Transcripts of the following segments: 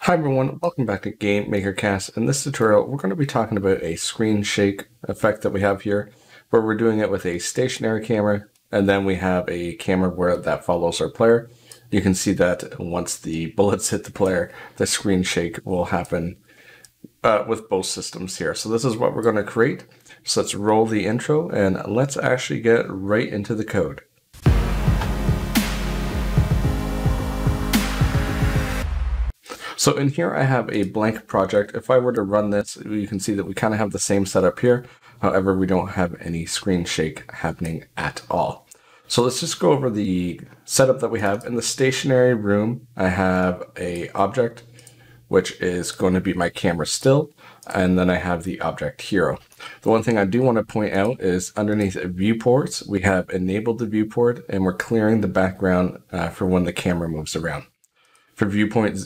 Hi everyone, welcome back to GameMaker Cast. In this tutorial, we're going to be talking about a screen shake effect that we have here, where we're doing it with a stationary camera, and then we have a camera where that follows our player. You can see that once the bullets hit the player, the screen shake will happen with both systems here. So this is what we're going to create. So let's roll the intro and let's actually get right into the code. So in here I have a blank project. If I were to run this, you can see that we kind of have the same setup here. However, we don't have any screen shake happening at all. So let's just go over the setup that we have. In the stationary room, I have a object, which is going to be my camera still. And then I have the object hero. The one thing I do want to point out is underneath viewports, we have enabled the viewport and we're clearing the background for when the camera moves around. For viewport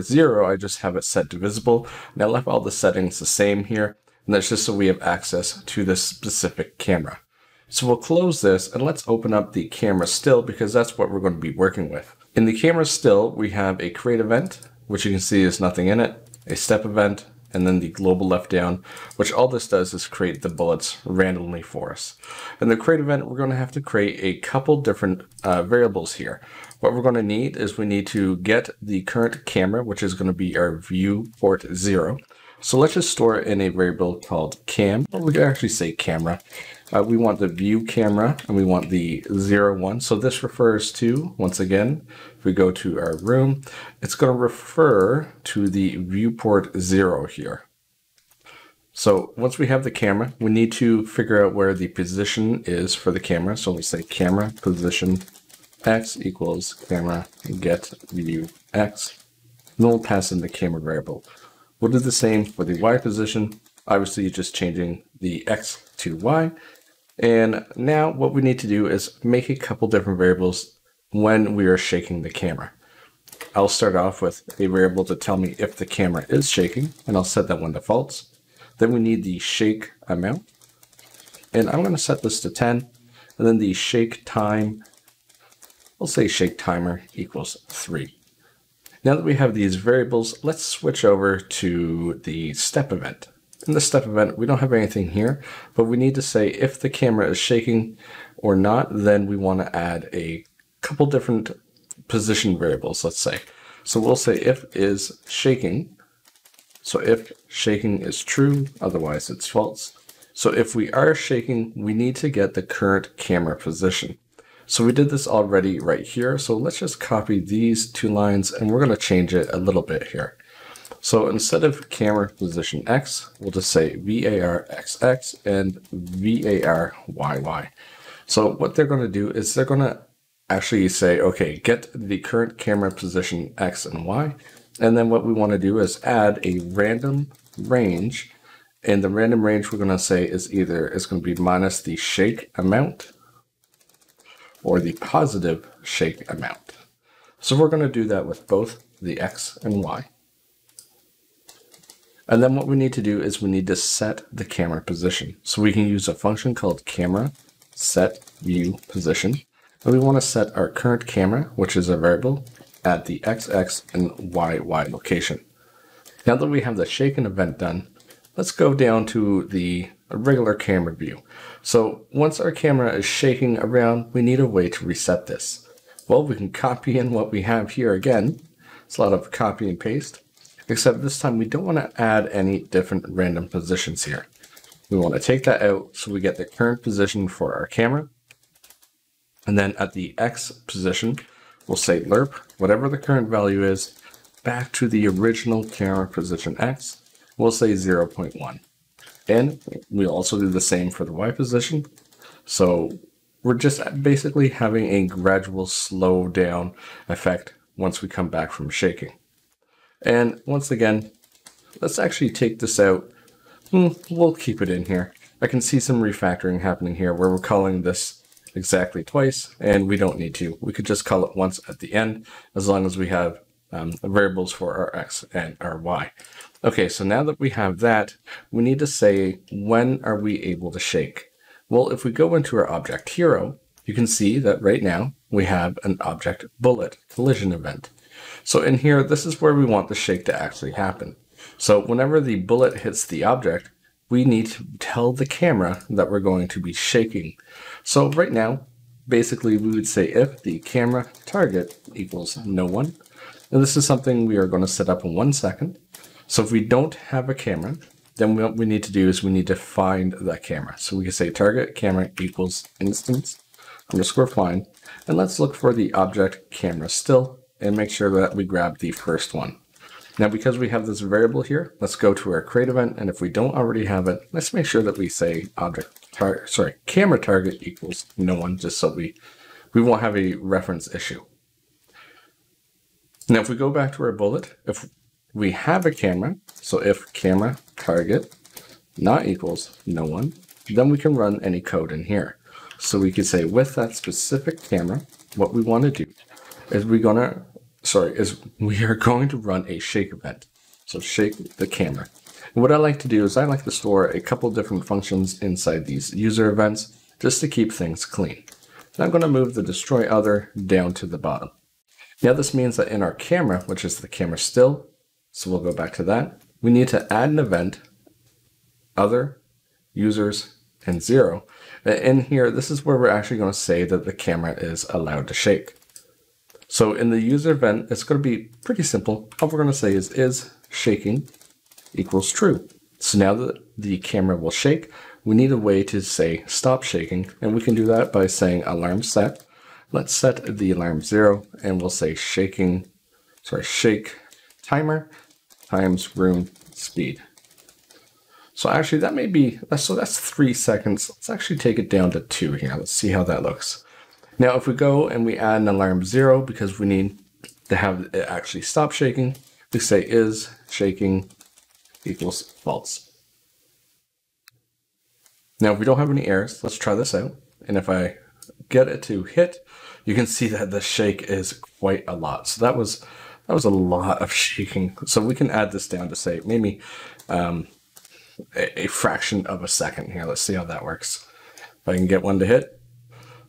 0, I just have it set to visible, and I left all the settings the same here, and that's just so we have access to this specific camera. So we'll close this, and let's open up the camera still, because that's what we're going to be working with. In the camera still, we have a create event, which you can see is nothing in it, a step event, and then the global left down, which all this does is create the bullets randomly for us. In the create event, we're going to have to create a couple different variables here. What we're going to need is we need to get the current camera, which is going to be our viewport 0. So let's just store it in a variable called cam, or we can actually say camera. We want the view camera and we want the 0, 1. So this refers to, once again, if we go to our room, it's going to refer to the viewport 0 here. So once we have the camera, we need to figure out where the position is for the camera. So we say camera position x equals camera get view x. And then we'll pass in the camera variable. We'll do the same for the y position. Obviously, just changing the x to y. And now what we need to do is make a couple different variables when we are shaking the camera. I'll start off with a variable to tell me if the camera is shaking, and I'll set that one to false. Then we need the shake amount, and I'm going to set this to 10, and then the shake time, we'll say shake timer equals 3. Now that we have these variables, let's switch over to the step event. In the step event, we don't have anything here, but we need to say if the camera is shaking or not, then we want to add a couple different position variables, let's say. So we'll say if is shaking. So if shaking is true, otherwise it's false. So if we are shaking, we need to get the current camera position. So we did this already right here. So let's just copy these two lines and we're going to change it a little bit here. So instead of camera position X, we'll just say VAR XX and VAR YY. So what they're going to do is they're going to actually say, okay, get the current camera position X and Y. And then what we want to do is add a random range. And the random range we're going to say is either it's going to be minus the shake amount or the positive shake amount. So we're going to do that with both the X and Y. And then what we need to do is we need to set the camera position. So we can use a function called camera set view position. And we want to set our current camera, which is a variable, at the XX and YY location. Now that we have the shaken event done, let's go down to the regular camera view. So once our camera is shaking around, we need a way to reset this. Well, we can copy in what we have here again. It's a lot of copy and paste. Except this time we don't want to add any different random positions here. We want to take that out so we get the current position for our camera. And then at the X position, we'll say lerp, whatever the current value is, back to the original camera position X, we'll say 0.1. And we'll also do the same for the Y position. So we're just basically having a gradual slow down effect once we come back from shaking. And once again, let's actually take this out. We'll keep it in here. I can see some refactoring happening here where we're calling this exactly twice, and we don't need to. We could just call it once at the end, as long as we have variables for our X and our Y. Okay, so now that we have that, we need to say, when are we able to shake? Well, if we go into our object hero, you can see that right now we have an object bullet collision event. So in here, this is where we want the shake to actually happen. So whenever the bullet hits the object, we need to tell the camera that we're going to be shaking. So right now, basically we would say if the camera target equals no one. And this is something we are going to set up in 1 second. So if we don't have a camera, then what we need to do is we need to find that camera. So we can say target camera equals instance underscore find. And let's look for the object camera still and make sure that we grab the first one. Now, because we have this variable here, let's go to our create event. And if we don't already have it, let's make sure that we say camera target equals no one, just so we won't have a reference issue. Now, if we go back to our bullet, if we have a camera, so if camera target not equals no one, then we can run any code in here. So we could say with that specific camera, what we want to do is we are going to run a shake event. So shake the camera. And what I like to do is I like to store a couple different functions inside these user events just to keep things clean. And I'm going to move the destroy other down to the bottom. Now this means that in our camera, which is the camera still, so we'll go back to that, we need to add an event, other, users, and 0. And in here, this is where we're actually going to say that the camera is allowed to shake. So in the user event, it's going to be pretty simple. All we're going to say is shaking equals true. So now that the camera will shake, we need a way to say stop shaking. And we can do that by saying alarm set. Let's set the alarm 0 and we'll say shake timer times room speed. So actually that's 3 seconds. Let's actually take it down to 2 here. Let's see how that looks. Now, if we go and we add an alarm 0 because we need to have it actually stop shaking, we say is shaking equals false. Now, if we don't have any errors, let's try this out. And if I get it to hit, you can see that the shake is quite a lot. So that was a lot of shaking. So we can add this down to say maybe a fraction of a second here. Let's see how that works. If I can get one to hit.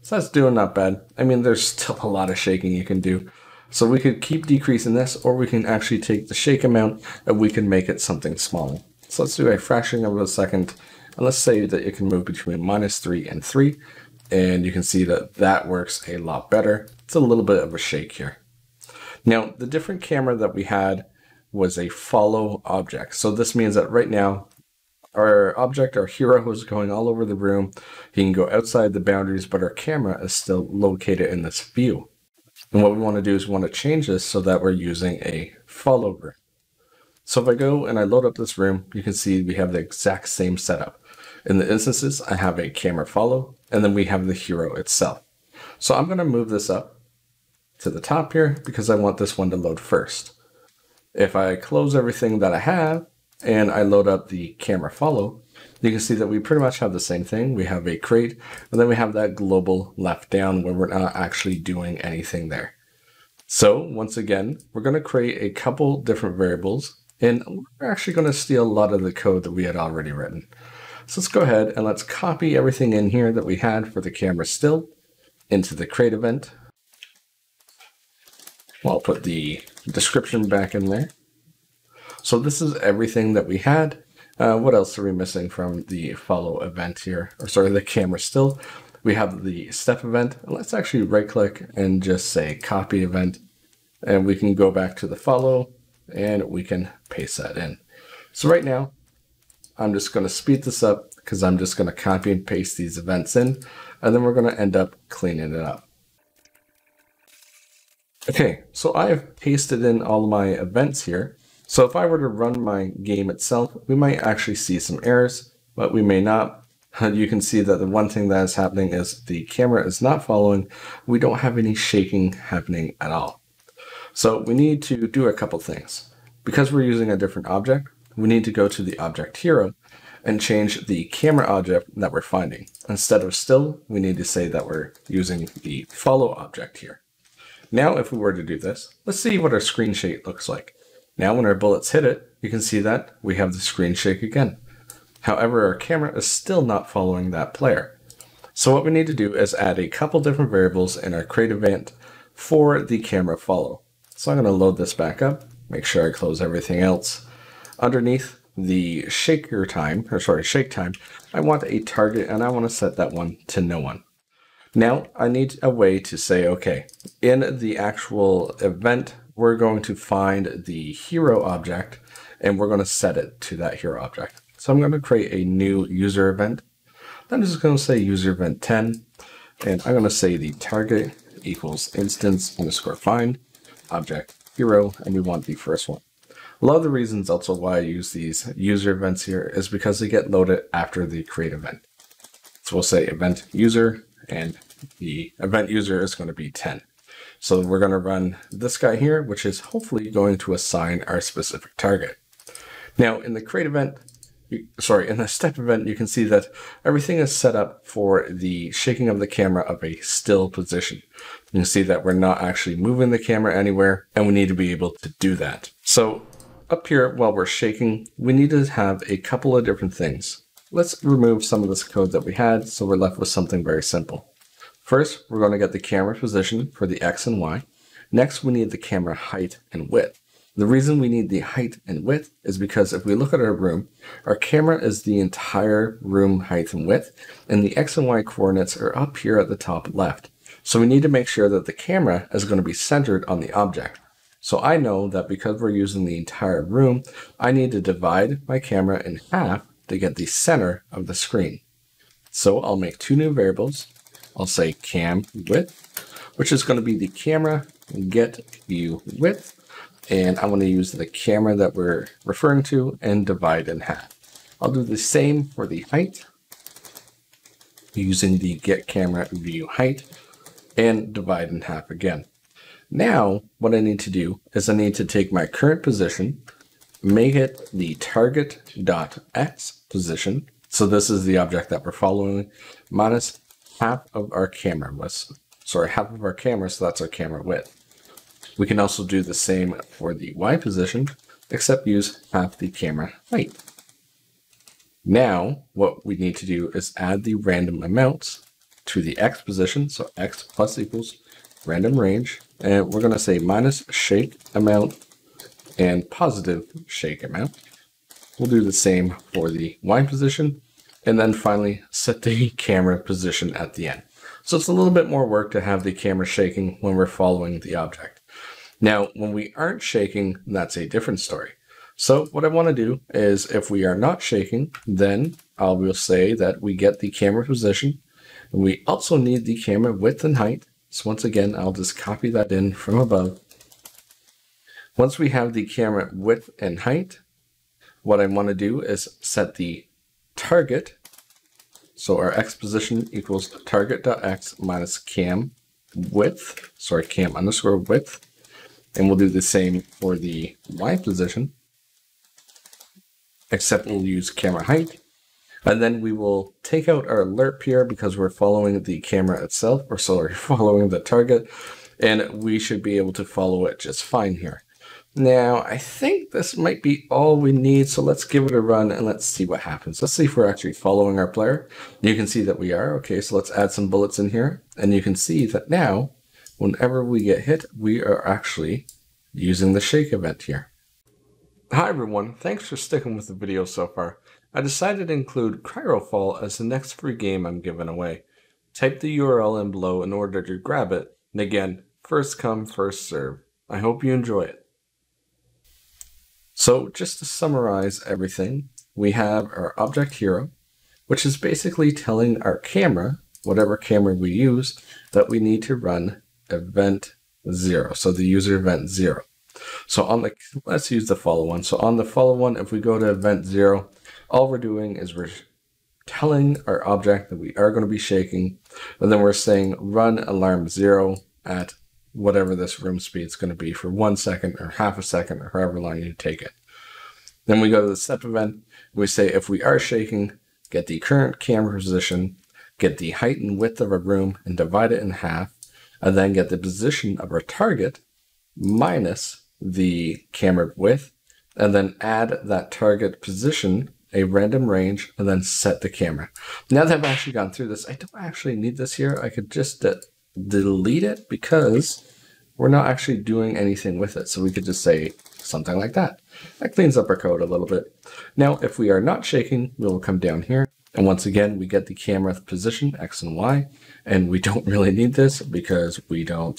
So that's doing not bad. I mean, there's still a lot of shaking you can do. So we could keep decreasing this, or we can actually take the shake amount and we can make it something smaller. So let's do a fraction of a second. And let's say that it can move between -3 and 3. And you can see that that works a lot better. It's a little bit of a shake here. Now, the different camera that we had was a follow object. So this means that right now, our object, our hero, is going all over the room. He can go outside the boundaries, but our camera is still located in this view. And what we want to do is we want to change this so that we're using a follow room. So if I go and I load up this room, you can see we have the exact same setup. In the instances, I have a camera follow, and then we have the hero itself. So I'm going to move this up to the top here because I want this one to load first. If I close everything that I have, and I load up the camera follow, you can see that we pretty much have the same thing. We have a crate, and then we have that global left down where we're not actually doing anything there. So once again, we're going to create a couple different variables, and we're actually going to steal a lot of the code that we had already written. So let's go ahead and let's copy everything in here that we had for the camera still into the create event. I'll put the description back in there. So this is everything that we had. What else are we missing from the follow event here? Or sorry, the camera still. We have the step event. And let's actually right click and just say copy event. And we can go back to the follow and we can paste that in. So right now, I'm just going to speed this up because I'm just going to copy and paste these events in. And then we're going to end up cleaning it up. Okay, so I have pasted in all my events here. So if I were to run my game itself, we might actually see some errors, but we may not. You can see that the one thing that is happening is the camera is not following. We don't have any shaking happening at all. So we need to do a couple things. Because we're using a different object, we need to go to the object hero and change the camera object that we're finding. Instead of still, we need to say that we're using the follow object here. Now, if we were to do this, let's see what our screen shake looks like. Now, when our bullets hit it, you can see that we have the screen shake again. However, our camera is still not following that player. So what we need to do is add a couple different variables in our create event for the camera follow. So I'm going to load this back up, make sure I close everything else. Underneath the shake time, I want a target and I want to set that one to no one. Now I need a way to say, okay, in the actual event, we're going to find the hero object and we're going to set it to that hero object. So I'm going to create a new user event. I'm just going to say user event 10, and I'm going to say the target equals instance underscore find object hero, and we want the first one. A lot of the reasons also why I use these user events here is because they get loaded after the create event. So we'll say event user, and the event user is going to be 10. So we're going to run this guy here, which is hopefully going to assign our specific target. Now in the create event, in the step event, you can see that everything is set up for the shaking of the camera of a still position. You can see that we're not actually moving the camera anywhere, and we need to be able to do that. So up here, while we're shaking, we need to have a couple of different things. Let's remove some of this code that we had, so we're left with something very simple. First, we're going to get the camera position for the X and Y. Next, we need the camera height and width. The reason we need the height and width is because if we look at our room, our camera is the entire room height and width, and the X and Y coordinates are up here at the top left. So we need to make sure that the camera is going to be centered on the object. So I know that because we're using the entire room, I need to divide my camera in half to get the center of the screen. So I'll make two new variables. I'll say cam width, which is going to be the camera get view width. And I want to use the camera that we're referring to and divide in half. I'll do the same for the height using the get camera view height and divide in half again. Now, what I need to do is I need to take my current position, make it the target.x position. So this is the object that we're following, minus half of our camera so that's our camera width. We can also do the same for the Y position, except use half the camera height. Now, what we need to do is add the random amounts to the X position. So X plus equals random range. And we're going to say minus shake amount and positive shake amount. We'll do the same for the Y position. And then finally, set the camera position at the end. So it's a little bit more work to have the camera shaking when we're following the object. Now, when we aren't shaking, that's a different story. So what I want to do is if we are not shaking, then I will say that we get the camera position. And we also need the camera width and height. So once again, I'll just copy that in from above. Once we have the camera width and height, what I want to do is set the target. So our X position equals target.x minus cam underscore width. And we'll do the same for the Y position, except we'll use camera height. And then we will take out our alert here because we're following the camera itself, following the target, and we should be able to follow it just fine here. Now, I think this might be all we need, so let's give it a run and let's see what happens. Let's see if we're actually following our player. You can see that we are. Okay, so let's add some bullets in here, and you can see that now, whenever we get hit, we are actually using the shake event here. Hi everyone, thanks for sticking with the video so far. I decided to include Cryofall as the next free game I'm giving away. Type the URL in below in order to grab it, and again, first come, first serve. I hope you enjoy it. So just to summarize everything, we have our object hero, which is basically telling our camera, whatever camera we use, that we need to run event 0, so the user event 0. So let's use the follow one. So on the follow one, if we go to event 0, all we're doing is we're telling our object that we are going to be shaking, and then we're saying run alarm 0 at whatever this room speed is going to be for 1 second or half a second or however long you take it. Then we go to the step event. We say if we are shaking, get the current camera position, get the height and width of our room and divide it in half, and then get the position of our target minus the camera width, and then add that target position, a random range, and then set the camera. Now that I've actually gone through this, I don't actually need this here. I could just delete it because we're not actually doing anything with it. So we could just say something like that. That cleans up our code a little bit. Now, if we are not shaking, we will come down here. And once again, we get the camera position, X and Y. And we don't really need this because we're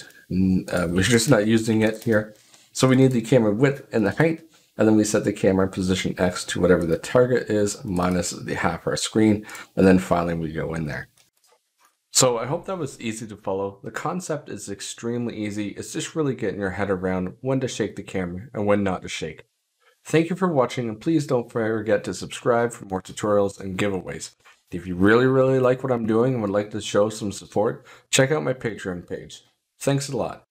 just not using it here. So we need the camera width and the height. And then we set the camera position X to whatever the target is minus the half our screen. And then finally we go in there. So I hope that was easy to follow. The concept is extremely easy. It's just really getting your head around when to shake the camera and when not to shake. Thank you for watching, and please don't forget to subscribe for more tutorials and giveaways. If you really like what I'm doing and would like to show some support, check out my Patreon page. Thanks a lot.